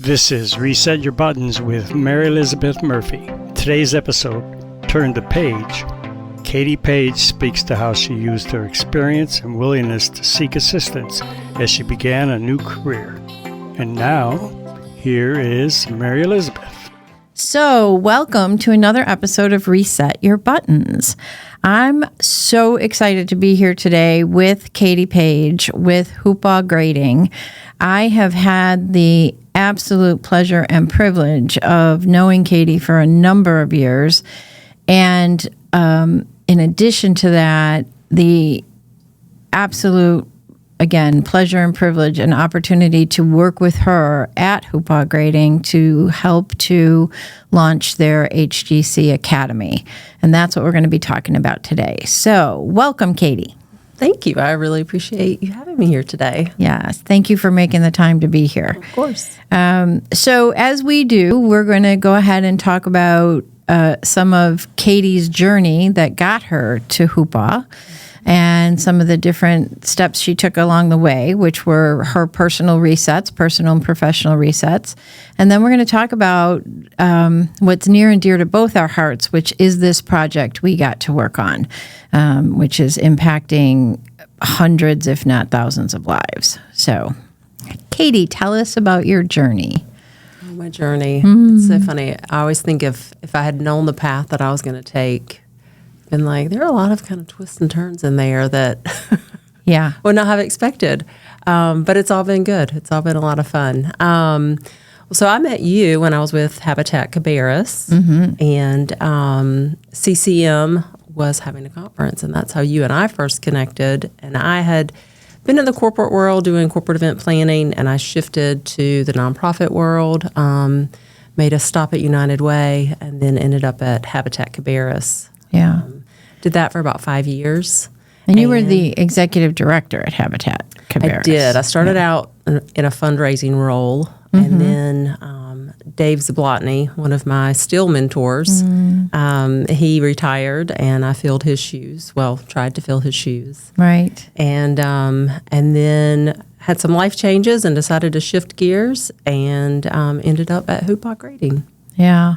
This is Reset Your Buttons with Mary Elizabeth Murphy. Today's episode, Turn the Page. Katie Page speaks to how she used her experience and willingness to seek assistance as she began a new career. And now, here is Mary Elizabeth. So, welcome to another episode of Reset Your Buttons. I'm so excited to be here today with Katie Page with Hoopaugh Grading. I have had the absolute pleasure and privilege of knowing Katie for a number of years. And in addition to that, the absolute, again, pleasure and privilege and opportunity to work with her at Hoopaugh Grading to help to launch their HGC Academy. And that's what we're going to be talking about today. So welcome, Katie. Thank you. I really appreciate you having me here today. Yes. Thank you for making the time to be here. Of course. So as we do, we're going to go ahead and talk about some of Katie's journey that got her to Hoopaugh and some of the different steps she took along the way, which were her personal resets, personal and professional resets. And then we're going to talk about what's near and dear to both our hearts, which is this project we got to work on, which is impacting hundreds, if not thousands of lives. So, Katie, tell us about your journey. My journey. It's so funny. I always think if I had known the path that I was going to take, been like, there are a lot of kind of twists and turns in there that Yeah. would not have expected. But it's all been good. It's all been a lot of fun. So I met you when I was with Habitat Cabarrus, and CCM was having a conference, and that's how you and I first connected. And I had been in the corporate world doing corporate event planning, and I shifted to the nonprofit world, made a stop at United Way, and then ended up at Habitat Cabarrus. Yeah. Did that for about 5 years. And you were the executive director at Habitat Cabarrus. I did. I started out in a fundraising role, and then Dave Zablotny, one of my still mentors, he retired, and I filled his shoes. Well, tried to fill his shoes. Right. And then had some life changes and decided to shift gears, and ended up at Hoopaugh Grading. Yeah.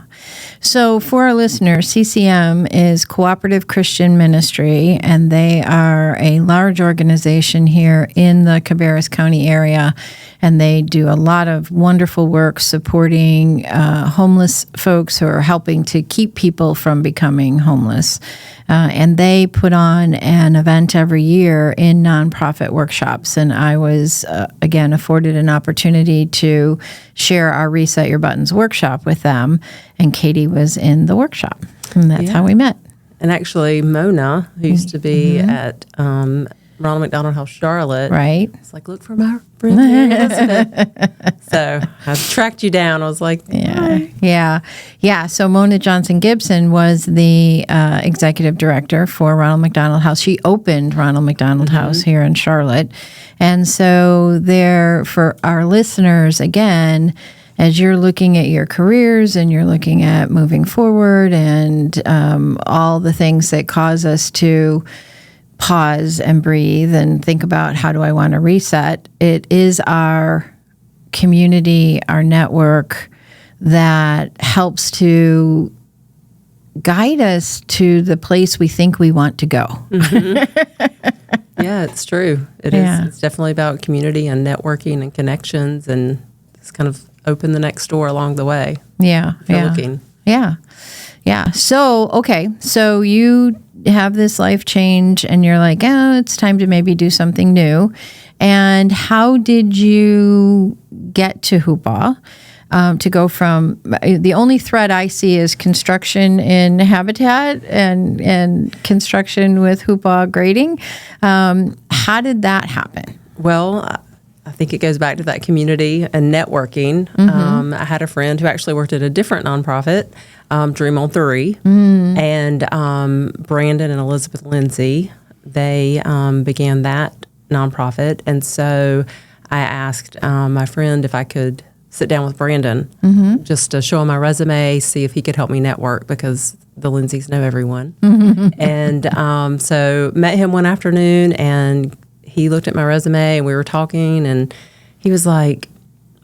So for our listeners, CCM is Cooperative Christian Ministry, and they are a large organization here in the Cabarrus County area, and they do a lot of wonderful work supporting homeless folks who are helping to keep people from becoming homeless. And they put on an event every year in nonprofit workshops. And I was, again, afforded an opportunity to share our Reset Your Buttons workshop with them. And Katie was in the workshop. And that's how we met. And actually, Mona, who used to be at Ronald McDonald House Charlotte, Right. it's like, look for my friend Mary Elizabeth. So I tracked you down. I was like, Yeah. So Mona Johnson Gibson was the executive director for Ronald McDonald House. She opened Ronald McDonald House here in Charlotte. And so there, for our listeners, again, as you're looking at your careers and you're looking at moving forward and all the things that cause us to pause and breathe and think about how do I want to reset, it is our community, our network that helps to guide us to the place we think we want to go. Yeah, it's true. It is. It's definitely about community and networking and connections, and it's kind of open the next door along the way. If you're looking. Yeah. So, okay. So you have this life change and you're like, oh, it's time to maybe do something new. And how did you get to Hoopaugh? To go from, the only thread I see is construction in Habitat and construction with Hoopaugh Grading. How did that happen? Well, I think it goes back to that community and networking. I had a friend who actually worked at a different nonprofit, Dream on 3, and Brandon and Elizabeth Lindsay, they began that nonprofit. And so I asked my friend if I could sit down with Brandon just to show him my resume, see if he could help me network, because the Lindsays know everyone. And so met him one afternoon, and he looked at my resume, and we were talking, and he was like,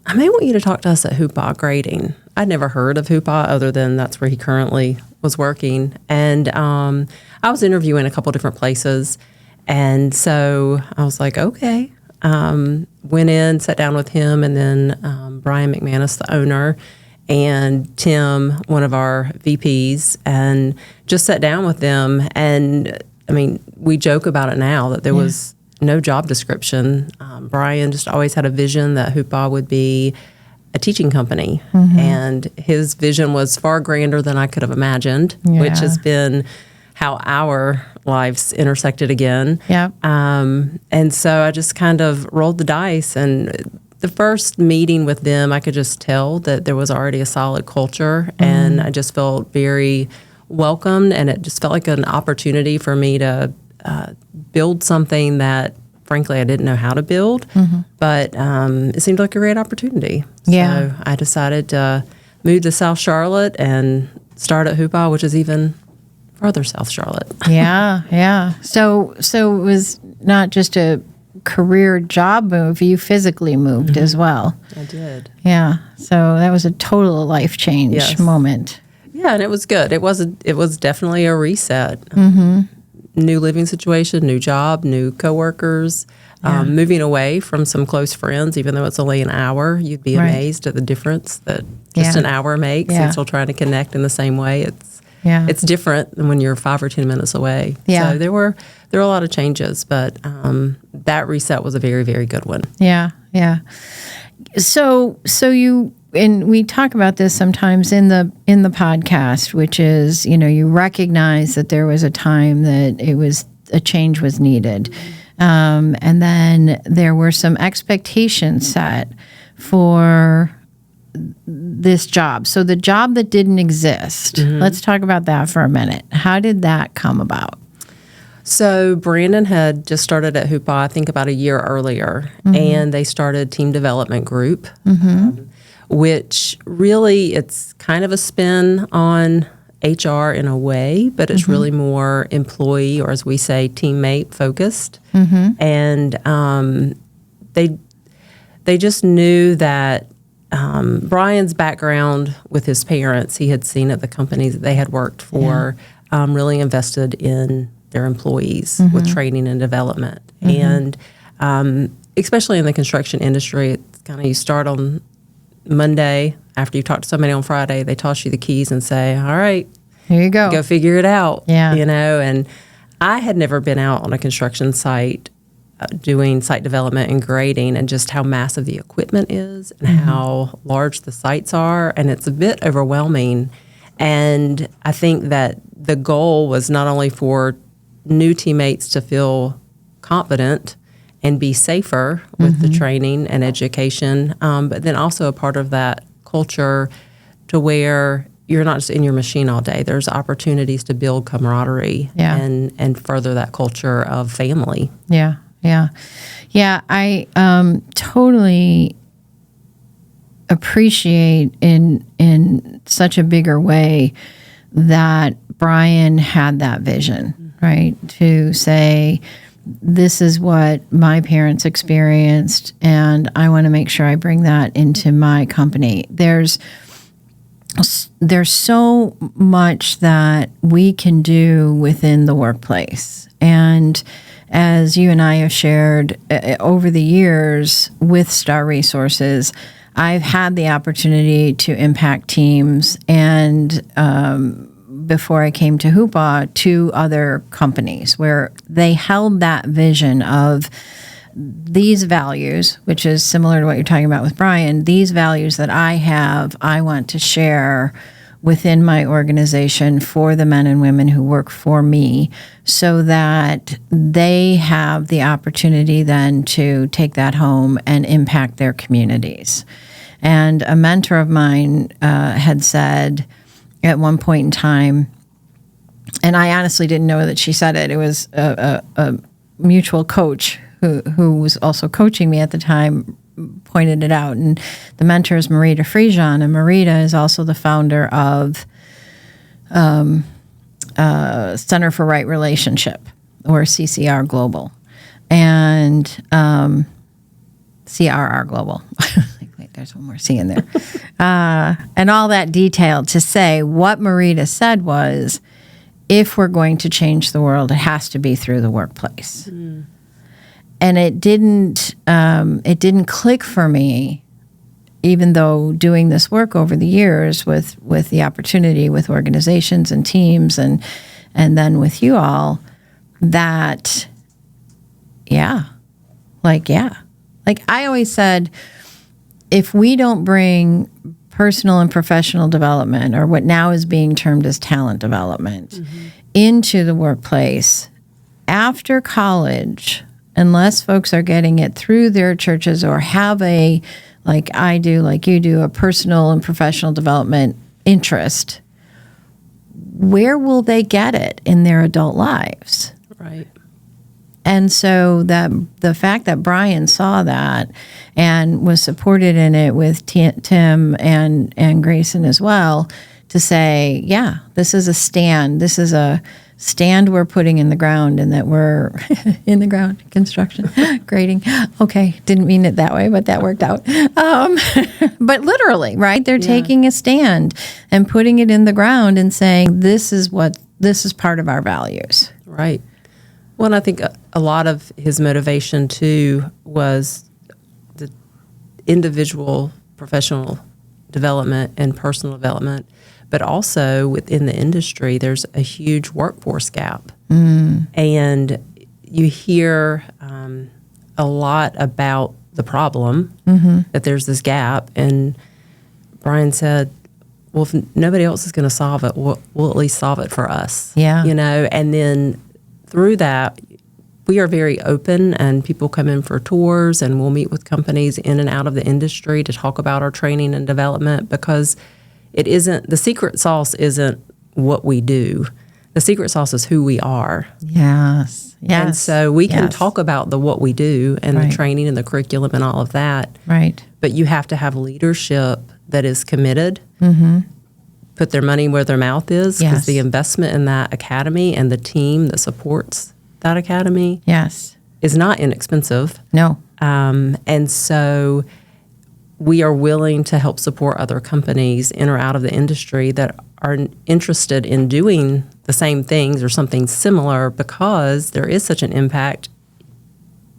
I may want you to talk to us at Hoopaugh Grading. I'd never heard of Hoopaugh other than that's where he currently was working. And I was interviewing a couple different places. And so I was like, okay. Went in, sat down with him, and then Brian McManus, the owner, and Tim, one of our VPs, and just sat down with them. And I mean, we joke about it now that there was no job description. Brian just always had a vision that Hoopaugh would be a teaching company. And his vision was far grander than I could have imagined, which has been how our lives intersected again. And so I just kind of rolled the dice. And the first meeting with them, I could just tell that there was already a solid culture. And I just felt very welcomed. And it just felt like an opportunity for me to build something that, frankly, I didn't know how to build. But it seemed like a great opportunity. So I decided to move to South Charlotte and start at Hoopaugh, which is even further South Charlotte. So it was not just a career job move, you physically moved as well. I did. So that was a total life change moment. And it was good. It was definitely a reset. New living situation, new job, new coworkers, moving away from some close friends, even though it's only an hour. You'd be amazed at the difference that just an hour makes. And still trying to connect in the same way. It's different than when you're 5 or 10 minutes away. So there were a lot of changes, but that reset was a very, very good one. So you, and we talk about this sometimes in the podcast, which is, you recognize that there was a time that a change was needed. And then there were some expectations set for this job. So the job that didn't exist, let's talk about that for a minute. How did that come about? So Brandon had just started at Hoopaugh, I think about a year earlier, and they started Team Development Group, which really it's kind of a spin on HR in a way, but it's really more employee, or as we say, teammate focused. And they just knew that Brian's background with his parents, he had seen at the companies that they had worked for, really invested in their employees with training and development. And especially in the construction industry, it's kind of you start on Monday, after you talk to somebody on Friday, they toss you the keys and say, all right, here you go. Go figure it out. And I had never been out on a construction site doing site development and grading, and just how massive the equipment is and how large the sites are. And it's a bit overwhelming. And I think that the goal was not only for new teammates to feel confident and be safer with the training and education, but then also a part of that culture to where you're not just in your machine all day. There's opportunities to build camaraderie and further that culture of family. I totally appreciate in such a bigger way that Brian had that vision, right? To say, this is what my parents experienced, and I want to make sure I bring that into my company. There's so much that we can do within the workplace. And as you and I have shared over the years with Star Resources, I've had the opportunity to impact teams, and before I came to Hoopaugh, 2 other companies where they held that vision of these values, which is similar to what you're talking about with Brian. These values that I have, I want to share within my organization for the men and women who work for me, so that they have the opportunity then to take that home and impact their communities. And a mentor of mine had said at one point in time, and I honestly didn't know that she said it. It was a mutual coach who was also coaching me at the time pointed it out. And the mentor is Marita Frijan, and Marita is also the founder of Center for Right Relationship, or CCR Global, and CRR Global. There's one more C in there. And all that detail to say what Marita said was, if we're going to change the world, it has to be through the workplace. And it didn't click for me, even though doing this work over the years with the opportunity with organizations and teams and then with you all, that, like I always said, if we don't bring personal and professional development, or what now is being termed as talent development, into the workplace after college, unless folks are getting it through their churches or have a, like I do, like you do, a personal and professional development interest, where will they get it in their adult lives? Right. And so the fact that Brian saw that and was supported in it with Tim and Grayson as well, to say, yeah, this is a stand. This is a stand we're putting in the ground, and that we're in the ground, construction, grading. Okay, didn't mean it that way, but that worked out. But literally, right? They're taking a stand and putting it in the ground and saying, this is part of our values. Right. Well, and I think a lot of his motivation too was the individual professional development and personal development, but also within the industry, there's a huge workforce gap. And you hear a lot about the problem, that there's this gap. And Brian said, well, if nobody else is going to solve it, we'll at least solve it for us. Yeah. And then through that, we are very open, and people come in for tours, and we'll meet with companies in and out of the industry to talk about our training and development, because it isn't, the secret sauce isn't what we do. The secret sauce is who we are. Yes. And so we can talk about the what we do and the training and the curriculum and all of that. Right. But you have to have leadership that is committed, put their money where their mouth is, because the investment in that academy and the team that supports that academy is not inexpensive. No. And so we are willing to help support other companies in or out of the industry that are interested in doing the same things or something similar, because there is such an impact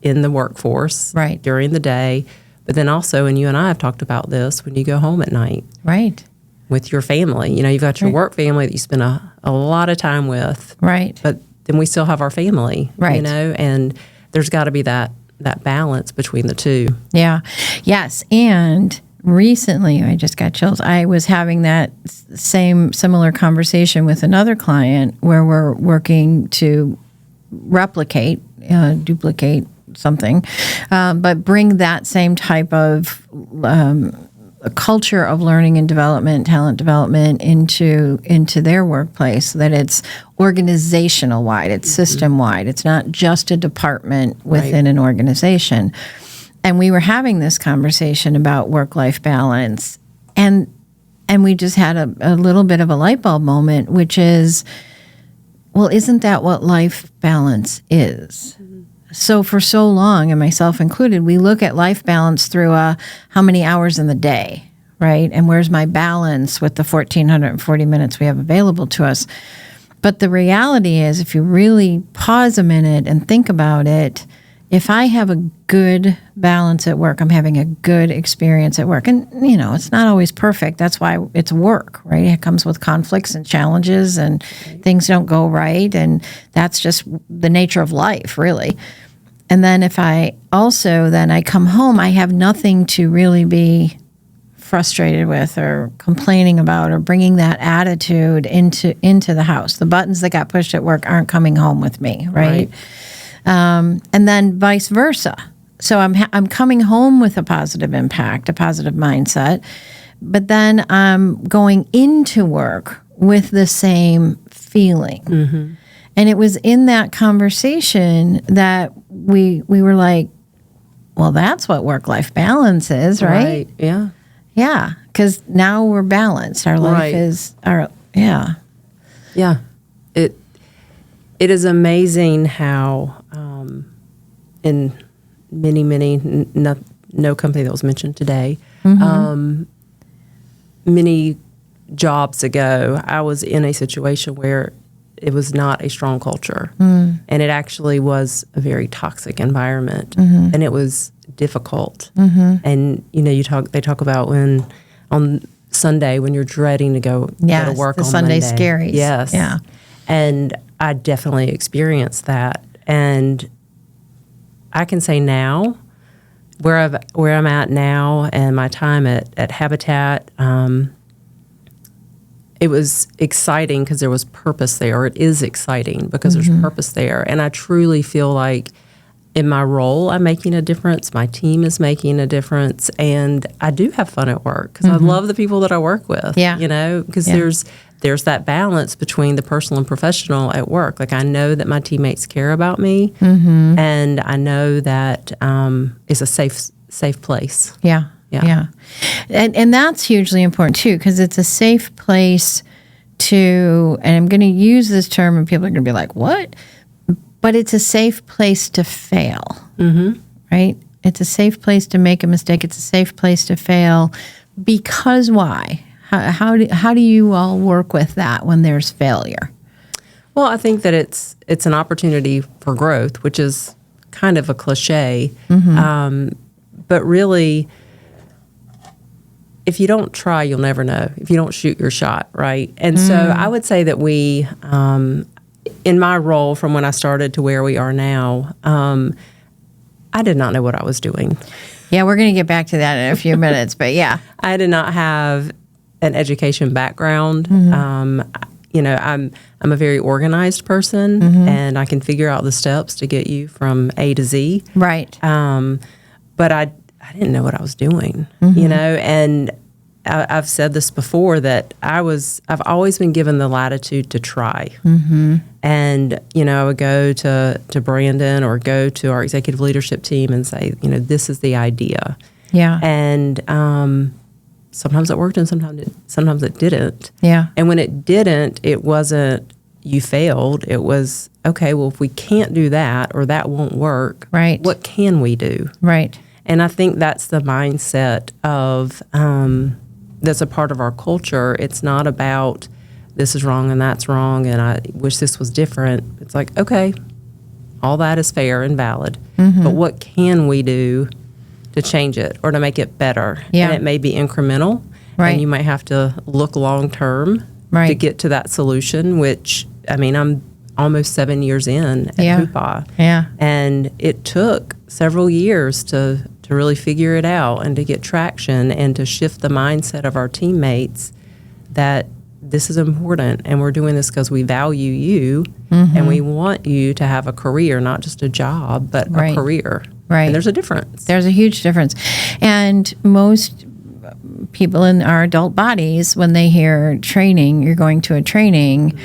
in the workforce during the day. But then also, and you and I have talked about this, when you go home at night. Right. With your family. You've got your work family that you spend a lot of time with. Right. But then we still have our family. Right. And there's got to be that balance between the two. Yeah. Yes. And recently, I just got chills. I was having that similar conversation with another client where we're working to duplicate something, but bring that same type of a culture of learning and development, talent development into their workplace, so that it's organizational wide, it's system wide. It's not just a department within an organization. And we were having this conversation about work-life balance, and we just had a little bit of a light bulb moment, which is, well, isn't that what life balance is? So for so long, and myself included, we look at life balance through how many hours in the day, right? And where's my balance with the 1,440 minutes we have available to us? But the reality is, if you really pause a minute and think about it, if I have a good balance at work, I'm having a good experience at work. And, it's not always perfect. That's why it's work, right? It comes with conflicts and challenges, and things don't go right. And that's just the nature of life, really. And then if I come home, I have nothing to really be frustrated with or complaining about or bringing that attitude into the house. The buttons that got pushed at work aren't coming home with me, right? And then vice versa. So I'm coming home with a positive impact, a positive mindset, but then I'm going into work with the same feeling. And it was in that conversation that we were like, well, that's what work-life balance is, right? Yeah. Yeah, because now we're balanced. Our life is Yeah. It is amazing how in many, no company that was mentioned today, Many jobs ago, I was in a situation where it was not a strong culture, and it actually was a very toxic environment, and it was difficult. And they talk about when on Sunday when you're dreading to go to work the on Sunday Monday. scaries. Yes, Yeah. And I definitely experienced that, and I can say now, where I'm at now, and my time at Habitat, it was exciting because there was purpose there. Or it is exciting because there's purpose there, and I truly feel like in my role, I'm making a difference. My team is making a difference, and I do have fun at work because I love the people that I work with. Yeah. Because there's that balance between the personal and professional at work. Like I know that my teammates care about me, and I know that it's a safe place. Yeah. And that's hugely important too, because it's a safe place to, and I'm going to use this term and people are going to be like, what? But it's a safe place to fail, right? It's a safe place to make a mistake. It's a safe place to fail. Because why? How do you all work with that when there's failure? Well, I think that it's an opportunity for growth, which is kind of a cliche. But really, if you don't try, you'll never know. If you don't shoot your shot, right? And so I would say that we, in my role from when I started to where we are now, I did not know what I was doing. Yeah, we're going to get back to that in a few minutes, but yeah. I did not have an education background. I'm a very organized person, and I can figure out the steps to get you from A to Z. Right. But I didn't know what I was doing, and I've said this before that I've always been given the latitude to try. And, I would go to Brandon or go to our executive leadership team and say, this is the idea. Yeah. And sometimes it worked and sometimes it didn't. Yeah. And when it didn't, it wasn't you failed. It was, okay, well, if we can't do that or that won't work, right, what can we do? Right. And I think that's the mindset of that's a part of our culture. It's not about this is wrong and that's wrong and I wish this was different. It's like, okay, all that is fair and valid. But what can we do to change it or to make it better? Yeah. And it may be incremental. Right. And you might have to look long term to get to that solution, which, I'm almost 7 years in at Hoopaugh. Yeah. And it took several years to really figure it out and to get traction and to shift the mindset of our teammates that this is important and we're doing this because we value you and we want you to have a career, not just a job, but a career. Right. And there's a difference. There's a huge difference. And most people in our adult bodies, when they hear training, you're going to a training,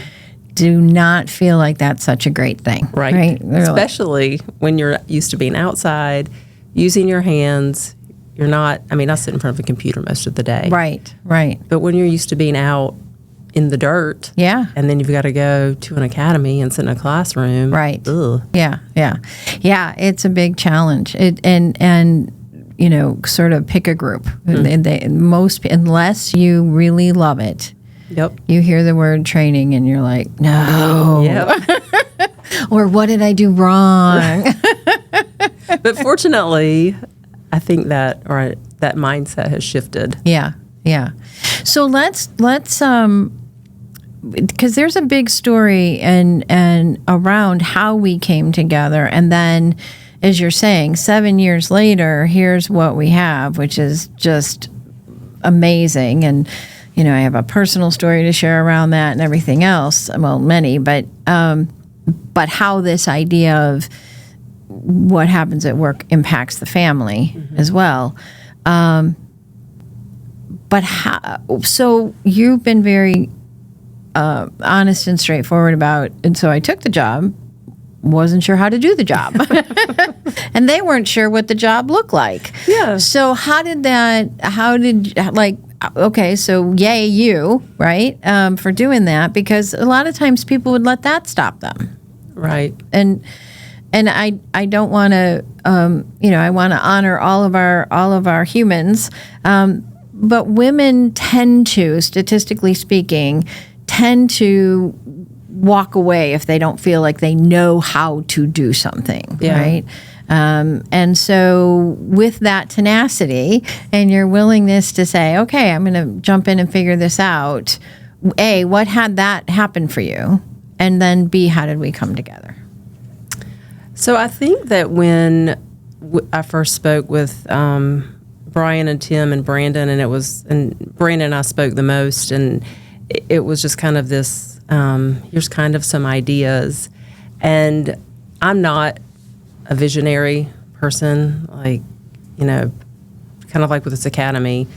do not feel like that's such a great thing. Right. Especially when you're used to being outside, using your hands. You're not, I sit in front of a computer most of the day. Right, right. But when you're used to being out in the dirt, and then you've got to go to an academy and sit in a classroom. Right. Ugh. Yeah. It's a big challenge. And sort of pick a group. Unless you really love it. Yep. You hear the word training and you're like, no. Yep. Or what did I do wrong? But fortunately, I think that mindset has shifted. Yeah. So let's because there's a big story and around how we came together, and then, as you're saying, 7 years later, here's what we have, which is just amazing. And I have a personal story to share around that and everything else. Well, many, but how this idea of what happens at work impacts the family as well. But so you've been very honest and straightforward about, and so I took the job, wasn't sure how to do the job. And they weren't sure what the job looked like. Yeah. So okay, so yay you, right, for doing that, because a lot of times people would let that stop them. Right. And and I don't want to, I want to honor all of our humans, but women tend to, statistically speaking, walk away if they don't feel like they know how to do something, right? And so with that tenacity and your willingness to say, okay, I'm going to jump in and figure this out, A, what had that happen for you? And then B, how did we come together? So I think that when I first spoke with Brian and Tim and Brandon, and Brandon and I spoke the most, and it was just kind of this, here's kind of some ideas. And I'm not a visionary person, like, kind of like with this academy.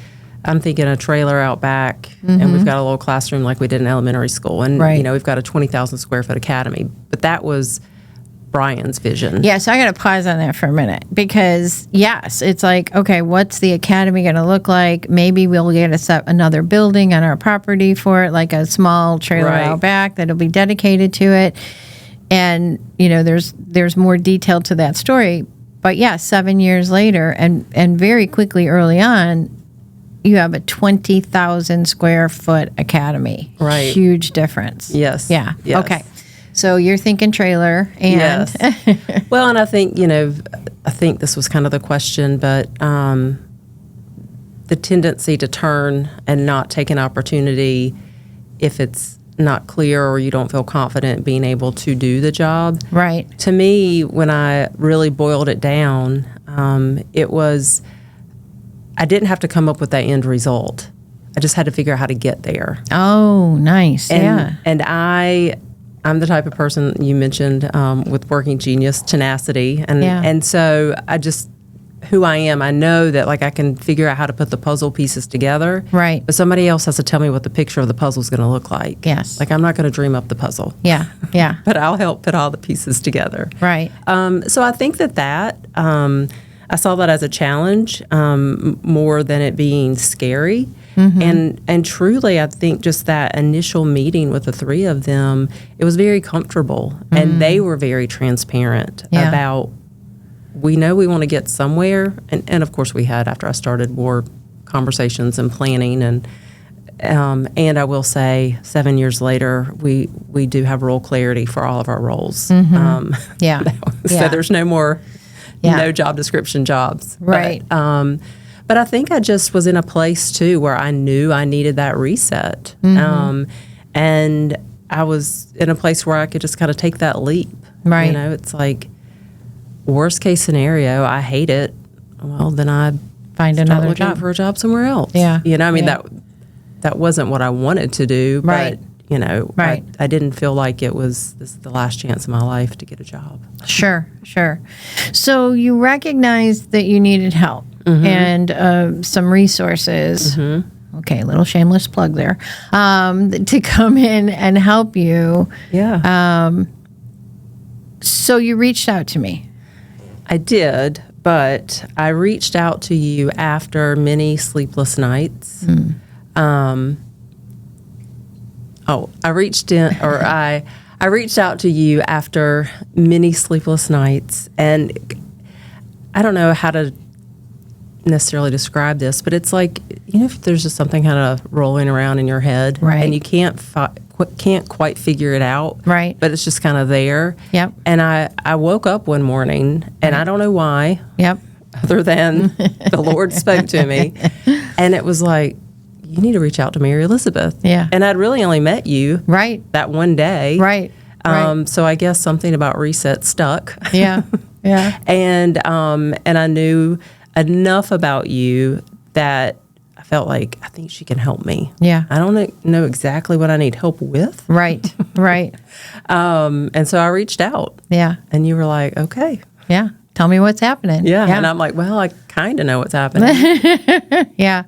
I'm thinking a trailer out back, and we've got a little classroom like we did in elementary school. And, we've got a 20,000 square foot academy. But that was Brian's vision. Yeah, so I got to pause on that for a minute because, yes, it's like, okay, what's the academy going to look like? Maybe we'll get another building on our property for it, like a small trailer out back that'll be dedicated to it. And, there's more detail to that story. But, 7 years later, and very quickly early on, you have a 20,000 square foot academy. Right. Huge difference. Yes. Yeah. Yes. Okay. So you're thinking trailer, and yes. Well, and I think this was kind of the question, but the tendency to turn and not take an opportunity if it's not clear or you don't feel confident being able to do the job. Right. To me, when I really boiled it down, it was I didn't have to come up with that end result. I just had to figure out how to get there. Oh, nice. And I'm the type of person you mentioned with working genius, tenacity. And so I just, who I am, I know that like I can figure out how to put the puzzle pieces together. Right. But somebody else has to tell me what the picture of the puzzle is going to look like. Yes. Like I'm not going to dream up the puzzle. Yeah. But I'll help put all the pieces together. Right. So I think that I saw that as a challenge more than it being scary. And truly, I think just that initial meeting with the three of them, it was very comfortable. And they were very transparent about, we know we want to get somewhere. And of course we had, after I started, more conversations and planning. And I will say 7 years later, we do have role clarity for all of our roles. So there's no more no job description jobs. Right. But I think I just was in a place, too, where I knew I needed that reset. And I was in a place where I could just kind of take that leap. Right. It's like, worst case scenario, I hate it. Well, then I find another job for a job somewhere else. Yeah. That wasn't what I wanted to do. Right. But, I didn't feel like it was the last chance of my life to get a job. Sure. So you recognized that you needed help and some resources. Okay, little shameless plug there, to come in and help you. Yeah. So you reached out to me. I did, but I reached out to you after many sleepless nights. I reached out to you after many sleepless nights, and I don't know how to necessarily describe this, but it's like, if there's just something kind of rolling around in your head, and you can't quite figure it out, but it's just kind of there. Yep. And I woke up one morning, and I don't know why, other than the Lord spoke to me, and it was like, you need to reach out to Mary Elizabeth. Yeah. And I'd really only met you that one day. Right. So I guess something about reset stuck. Yeah. And I knew enough about you that I felt like, I think she can help me. Yeah. I don't know exactly what I need help with. Right. And so I reached out. Yeah. And you were like, okay. Yeah. Tell me what's happening. Yeah. And I'm like, well, I kind of know what's happening. Yeah.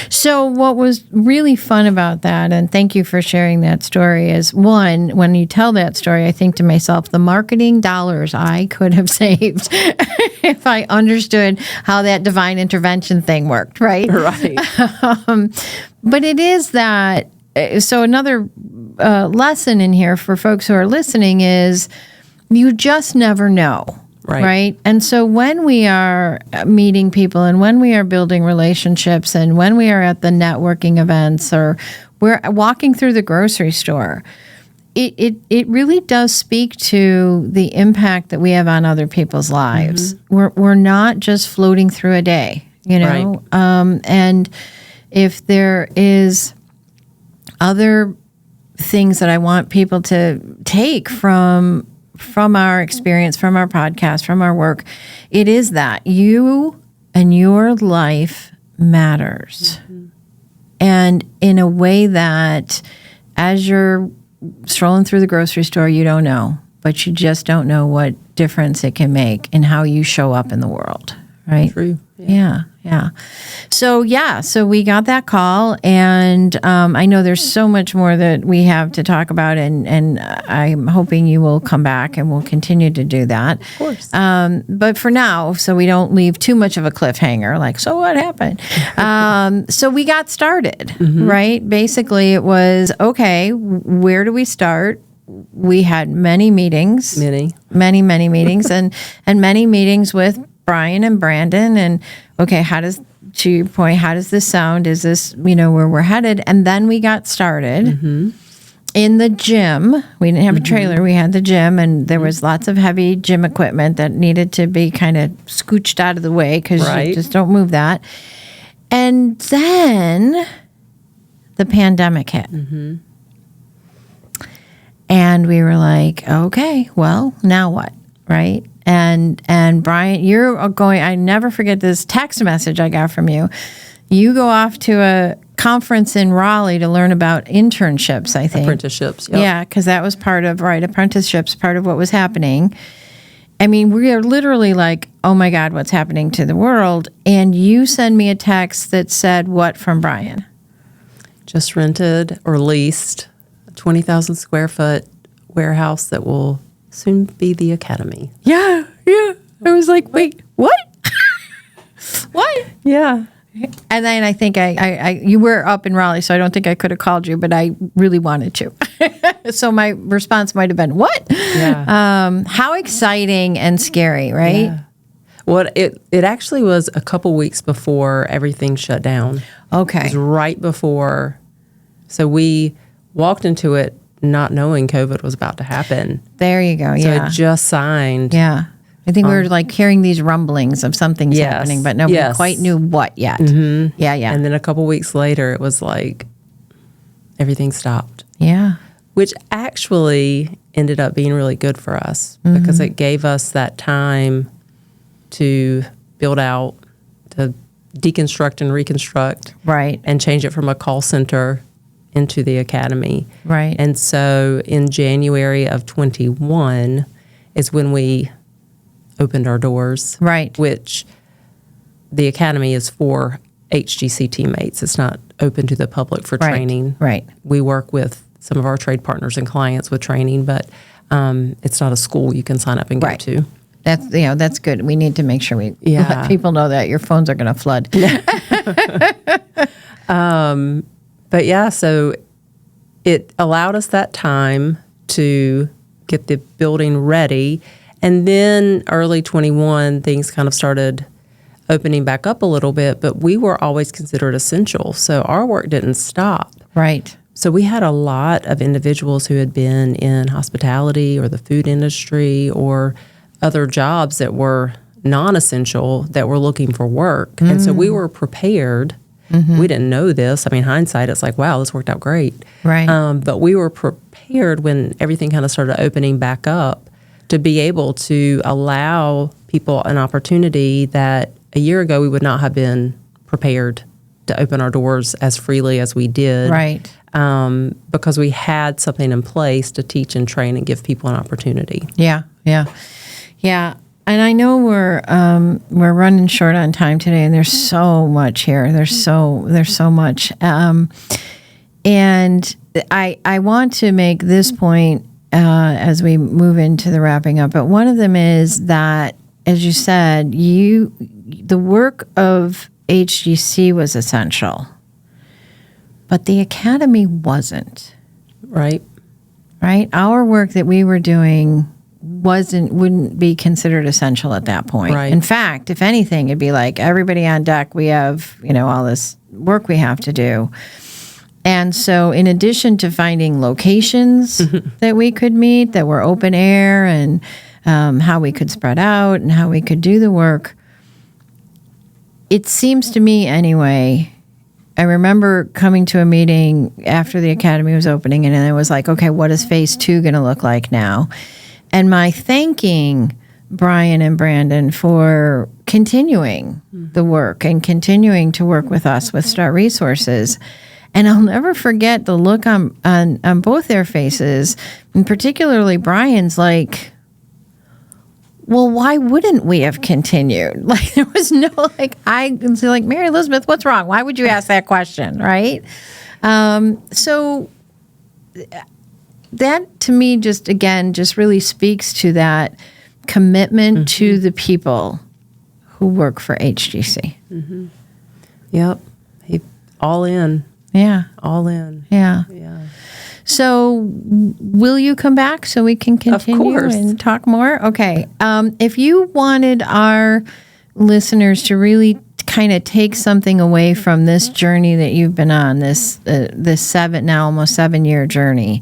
So what was really fun about that, and thank you for sharing that story, is one, when you tell that story, I think to myself, the marketing dollars I could have saved if I understood how that divine intervention thing worked, right? Right. But it is that, so another lesson in here for folks who are listening is, you just never know. Right. And so when we are meeting people and when we are building relationships and when we are at the networking events or we're walking through the grocery store, it really does speak to the impact that we have on other people's lives. We're not just floating through a day, you know. Right. And if there is other things that I want people to take from our experience, from our podcast, from our work, it is that you and your life matters. And in a way that as you're strolling through the grocery store, you don't know, but you just don't know what difference it can make in how you show up in the world, right? True. Yeah. So we got that call, and I know there's so much more that we have to talk about, and I'm hoping you will come back and we'll continue to do that. Of course. But for now, so we don't leave too much of a cliffhanger, like, so what happened? So we got started, right? Basically, it was, okay, where do we start? We had many meetings. Many meetings, and many meetings with Brian and Brandon, and okay, to your point, how does this sound? Is this, where we're headed? And then we got started in the gym. We didn't have a trailer. We had the gym, and there was lots of heavy gym equipment that needed to be kind of scooched out of the way because you just don't move that. And then the pandemic hit. And we were like, okay, well, now what? Right? And Brian, you're going, I never forget this text message I got from you. You go off to a conference in Raleigh to learn about internships, I think. Apprenticeships, yep. Yeah, because that was part of, apprenticeships, part of what was happening. I mean, we are literally like, oh my God, what's happening to the world? And you send me a text that said what from Brian? Just rented or leased a 20,000 square foot warehouse that will soon be the Academy. Yeah. I was like, wait, what? What? Yeah. And then I think you were up in Raleigh, so I don't think I could have called you, but I really wanted to. So my response might have been, what? Yeah. How exciting and scary, right? Yeah. Well, it actually was a couple weeks before everything shut down. Okay. It was right before. So we walked into it not knowing COVID was about to happen. There you go. So Yeah. it just signed. Yeah. I think we were like hearing these rumblings of something's happening, but nobody quite knew what yet. Mm-hmm. Yeah. And then a couple weeks later, it was like everything stopped. Yeah. Which actually ended up being really good for us because it gave us that time to build out, to deconstruct and reconstruct. Right. And change it from a call center into the Academy. Right. And so in January of 21 is when we opened our doors. Right. Which the Academy is for HGC teammates. It's not open to the public for training. Right. We work with some of our trade partners and clients with training, but it's not a school you can sign up and go to. That's good. We need to make sure we let people know that your phones are going to flood. But yeah, so it allowed us that time to get the building ready. And then early 21, things kind of started opening back up a little bit, but we were always considered essential. So our work didn't stop. Right. So we had a lot of individuals who had been in hospitality or the food industry or other jobs that were non-essential that were looking for work. And so we were prepared. We didn't know this. I mean, hindsight, it's like, wow, this worked out great. Right. But we were prepared when everything kind of started opening back up to be able to allow people an opportunity that a year ago we would not have been prepared to open our doors as freely as we did. Right. Because we had something in place to teach and train and give people an opportunity. Yeah. And I know we're running short on time today, and there's so much here. There's so much, and I want to make this point as we move into the wrapping up. But one of them is that, as you said, the work of HGC was essential, but the Academy wasn't. Right. Right. Our work that we were doing wouldn't be considered essential at that point. Right. In fact, if anything, it'd be like, everybody on deck, we have, all this work we have to do. And so in addition to finding locations that we could meet, that were open air, and how we could spread out and how we could do the work, it seems to me anyway, I remember coming to a meeting after the academy was opening, and it was like, okay, what is phase 2 going to look like now? And my thanking Brian and Brandon for continuing the work and continuing to work with us with Start Resources. And I'll never forget the look on both their faces, and particularly Brian's, like, well, why wouldn't we have continued? Like, there was no, I was like, Mary Elizabeth, what's wrong? Why would you ask that question, right? So that, to me, just really speaks to that commitment to the people who work for HGC. Mm-hmm. Yep. All in. Yeah. All in. Yeah. Yeah. So will you come back so we can continue and talk more? Okay. If you wanted our listeners to really kind of take something away from this journey that you've been on, this almost 7-year journey,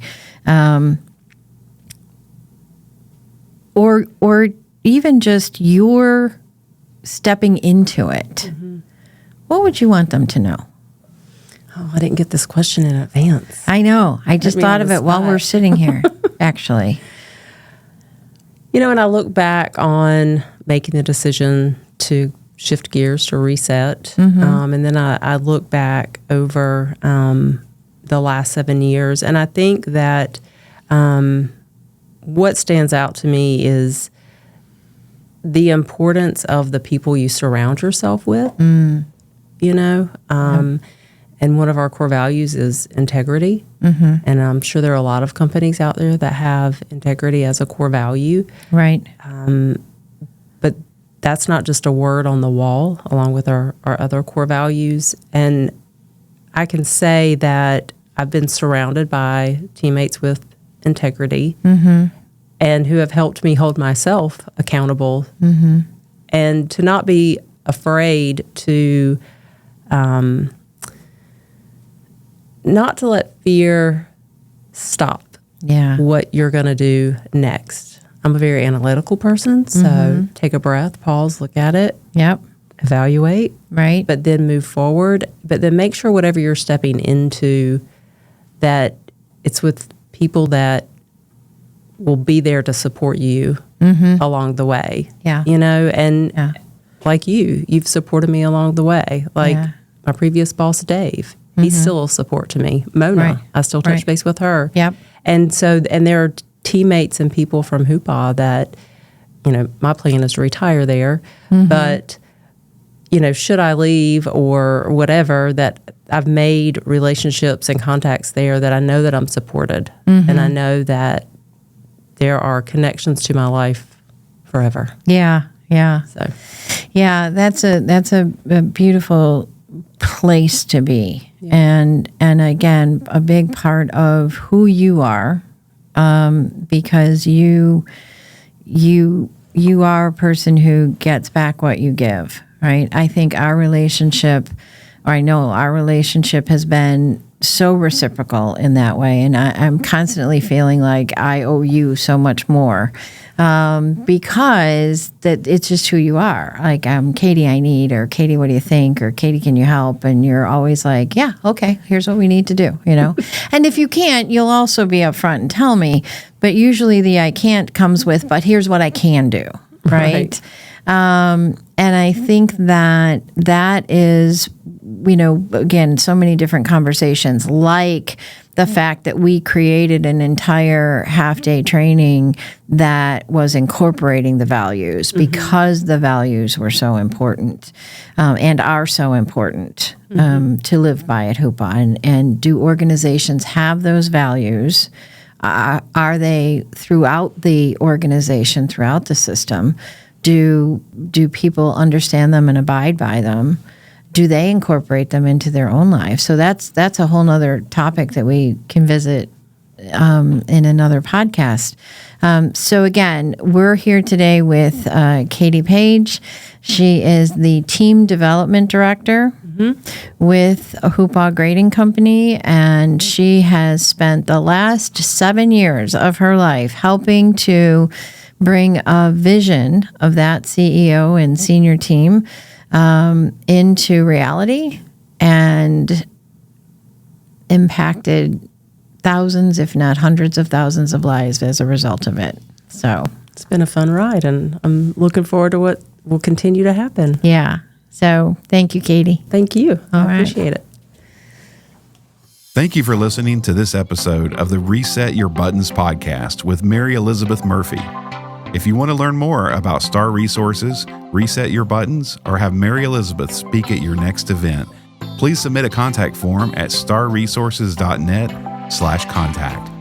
or even just your stepping into it, what would you want them to know? Oh, I didn't get this question in advance. I know. I just thought of it while we're sitting here, actually. When I look back on making the decision to shift gears to reset, and then I look back over the last 7 years, and I think that what stands out to me is the importance of the people you surround yourself with, And one of our core values is integrity. And I'm sure there are a lot of companies out there that have integrity as a core value. Right. But that's not just a word on the wall, along with our other core values. And I can say that I've been surrounded by teammates with integrity and who have helped me hold myself accountable and to not be afraid to not to let fear stop what you're going to do next. I'm a very analytical person, so take a breath, pause, look at it. Yep. Evaluate. Right. But then move forward. But then make sure whatever you're stepping into, that it's with people that will be there to support you along the way. Yeah. And like you've supported me along the way. Like my previous boss, Dave. He's still a support to me. Mona, I still touch base with her. Yep. And there are teammates and people from Hoopaugh that, my plan is to retire there. But, should I leave or whatever, that I've made relationships and contacts there that I know that I'm supported. And I know that there are connections to my life forever. Yeah. Yeah. So, yeah, that's a beautiful place to be. And again, a big part of who you are, because you are a person who gets back what you give, right? I think I know our relationship has been so reciprocal in that way, and I'm constantly feeling like I owe you so much more. Because that it's just who you are. Like, Katie, I need, or Katie, what do you think? Or Katie, can you help? And you're always like, yeah, okay, here's what we need to do, And if you can't, you'll also be upfront and tell me. But usually the I can't comes with, but here's what I can do, right? And I think that is, again, so many different conversations, like the fact that we created an entire half-day training that was incorporating the values because the values were so important and are so important to live by at Hoopaugh. And do organizations have those values? Are they throughout the organization, throughout the system? Do people understand them and abide by them? Do they incorporate them into their own lives? So that's a whole nother topic that we can visit in another podcast. So again, we're here today with Katie Page. She is the team development director with Hoopaugh Grading Company, and she has spent the last 7 years of her life helping to bring a vision of that CEO and senior team into reality, and impacted thousands, if not hundreds of thousands of lives as a result of it. So it's been a fun ride, and I'm looking forward to what will continue to happen. yeah. So thank you, Katie. Thank you. I right. appreciate it. Thank you for listening to this episode of the Reset Your Buttons podcast with Mary Elizabeth Murphy. If you want to learn more about Star Resources, Reset Your Buttons, or have Mary Elizabeth speak at your next event, please submit a contact form at starresources.net/contact.